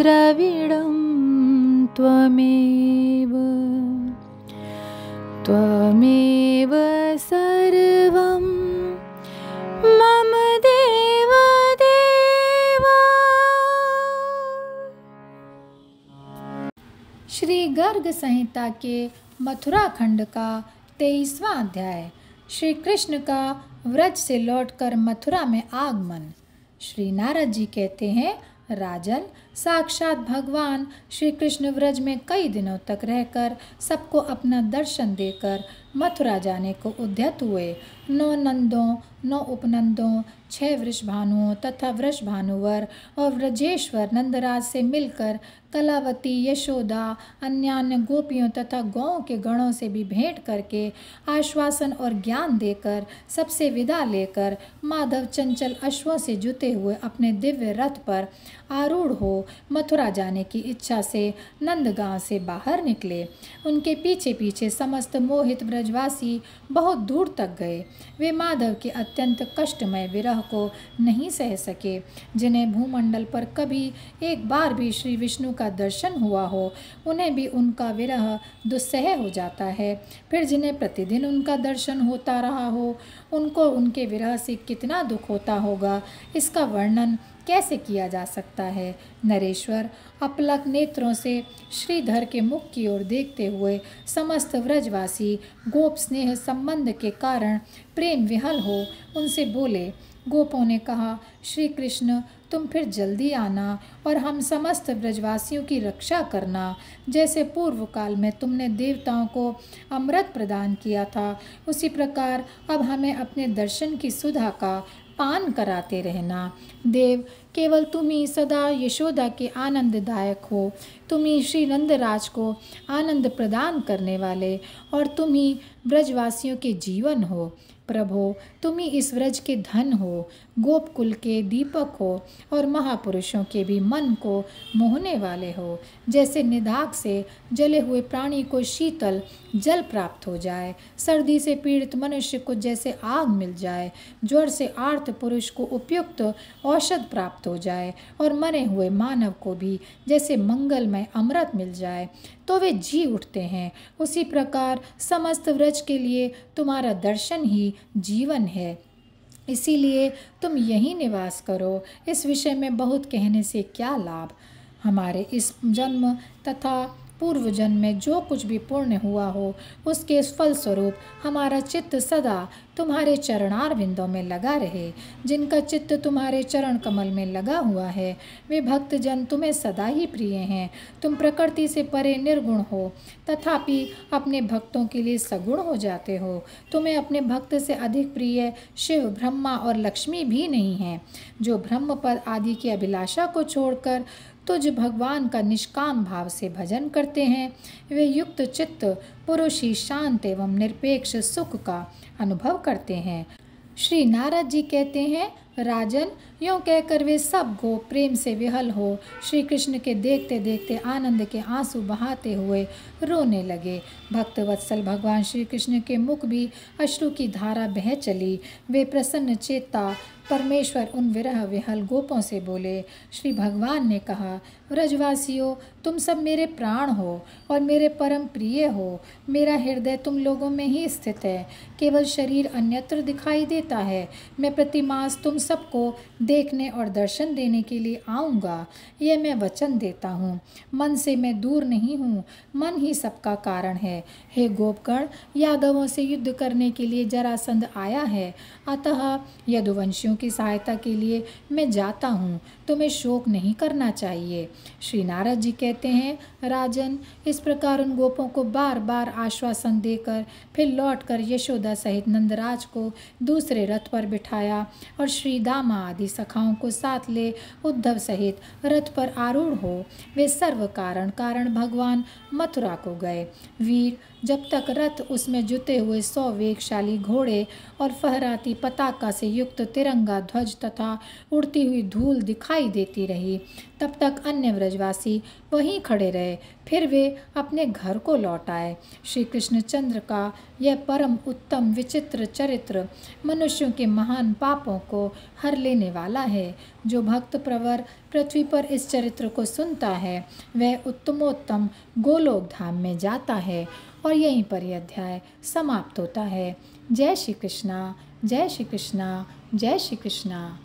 द्रविडं त्वमेव त्वमेव सर्वं मम देव देवा। श्री गर्ग संहिता के मथुरा खंड का 23वां अध्याय। श्री कृष्ण का व्रज से लौटकर मथुरा में आगमन। श्री नारद जी कहते हैं, राजन, साक्षात भगवान श्री कृष्ण व्रज में कई दिनों तक रहकर सबको अपना दर्शन देकर मथुरा जाने को उद्यत हुए। 9 नंदों, 9 उपनंदों, 6 वृषभानुओं तथा वृषभानुवर और व्रजेश्वर नंदराज से मिलकर कलावती, यशोदा, अन्यान्य गोपियों तथा गौओं के गणों से भी भेंट करके आश्वासन और ज्ञान देकर सबसे विदा लेकर माधव चंचल अश्वों से जुते हुए अपने दिव्य रथ पर आरूढ़ हो मथुरा जाने की इच्छा से नंदगांव से बाहर निकले। उनके पीछे पीछे समस्त मोहित ब्रजवासी बहुत दूर तक गए। वे माधव के अत्यंत कष्टमय विरह को नहीं सह सके। जिन्हें भूमंडल पर कभी एक बार भी श्री विष्णु का दर्शन हुआ हो, उन्हें भी उनका विरह दुस्सह हो जाता है। फिर जिन्हें प्रतिदिन उनका दर्शन होता रहा हो, उनको उनके विरह से कितना दुख होता होगा, इसका वर्णन कैसे किया जा सकता है। नरेश्वर अपलक नेत्रों से श्रीधर के मुख की ओर देखते हुए समस्त व्रजवासी गोप स्नेह संबंध के कारण प्रेम विहल हो उनसे बोले। गोपों ने कहा, श्री कृष्ण, तुम फिर जल्दी आना और हम समस्त ब्रजवासियों की रक्षा करना। जैसे पूर्व काल में तुमने देवताओं को अमृत प्रदान किया था, उसी प्रकार अब हमें अपने दर्शन की सुधा का पान कराते रहना। देव, केवल तुम ही सदा यशोदा के आनंददायक हो। तुम ही श्री नंदराज को आनंद प्रदान करने वाले और तुम ही ब्रजवासियों के जीवन हो। प्रभो, तुम ही इस व्रज के धन हो, गोपकुल के दीपक हो और महापुरुषों के भी मन को मोहने वाले हो। जैसे निदाग से जले हुए प्राणी को शीतल जल प्राप्त हो जाए, सर्दी से पीड़ित मनुष्य को जैसे आग मिल जाए, ज्वर से आर्त पुरुष को उपयुक्त औषध प्राप्त हो जाए और मरे हुए मानव को भी जैसे मंगलमय अमृत मिल जाए तो वे जी उठते हैं, उसी प्रकार समस्त व्रज के लिए तुम्हारा दर्शन ही जीवन है। इसीलिए तुम यहीं निवास करो। इस विषय में बहुत कहने से क्या लाभ। हमारे इस जन्म तथा पूर्व जन्म में जो कुछ भी पुण्य हुआ हो, उसके फलस्वरूप हमारा चित्त सदा तुम्हारे चरणारविंदों में लगा रहे। जिनका चित्त तुम्हारे चरण कमल में लगा हुआ है, वे भक्तजन तुम्हें सदा ही प्रिय हैं। तुम प्रकृति से परे निर्गुण हो, तथापि अपने भक्तों के लिए सगुण हो जाते हो। तुम्हें अपने भक्त से अधिक प्रिय शिव, ब्रह्मा और लक्ष्मी भी नहीं हैं। जो ब्रह्म पद आदि की अभिलाषा को छोड़कर तुझ भगवान का निष्काम भाव से भजन करते हैं, वे युक्त चित्त पुरुष ही शांत एवं निरपेक्ष सुख का अनुभव करते हैं। श्री नारद जी कहते हैं, राजन, यों कहकर वे सब गोप प्रेम से विहल हो श्री कृष्ण के देखते देखते आनंद के आंसू बहाते हुए रोने लगे। भक्त वत्सल भगवान श्री कृष्ण के मुख भी अश्रु की धारा बह चली। वे प्रसन्न चेता परमेश्वर उन विरह विहल गोपों से बोले। श्री भगवान ने कहा, व्रजवासियों, तुम सब मेरे प्राण हो और मेरे परम प्रिय हो। मेरा हृदय तुम लोगों में ही स्थित है, केवल शरीर अन्यत्र दिखाई देता है। मैं प्रतिमास तुम सबको देखने और दर्शन देने के लिए आऊँगा, यह मैं वचन देता हूँ। मन से मैं दूर नहीं हूँ, मन ही सबका कारण है। हे गोपगण, यादवों से युद्ध करने के लिए जरासंध आया है, अतः यदुवंशियों की सहायता के लिए मैं जाता हूँ। तुम्हें शोक नहीं करना चाहिए। श्री नारद जी कहते हैं, राजन, इस प्रकार उन गोपों को बार बार आश्वासन देकर फिर लौटकर यशोदा सहित नंदराज को दूसरे रथ पर बिठाया और श्री दामा आदि सखाओं को साथ ले उद्धव सहित रथ पर आरूढ़ हो वे सर्व कारण भगवान मथुरा को गए। वीर, जब तक रथ उसमें जुते हुए 100 वेगशाली घोड़े और फहराती पताका से युक्त तिरंगा ध्वज तथा उड़ती हुई धूल दिखाई देती रही, तब तक अन्य व्रजवासी वहीं खड़े रहे। फिर वे अपने घर को लौट आए। श्री कृष्णचंद्र का यह परम उत्तम विचित्र चरित्र मनुष्यों के महान पापों को हर लेने वाला है। जो भक्त प्रवर पृथ्वी पर इस चरित्र को सुनता है वह उत्तमोत्तम गोलोक धाम में जाता है। और यहीं पर यह अध्याय समाप्त होता है। जय श्री कृष्णा, जय श्री कृष्णा, जय श्री कृष्णा।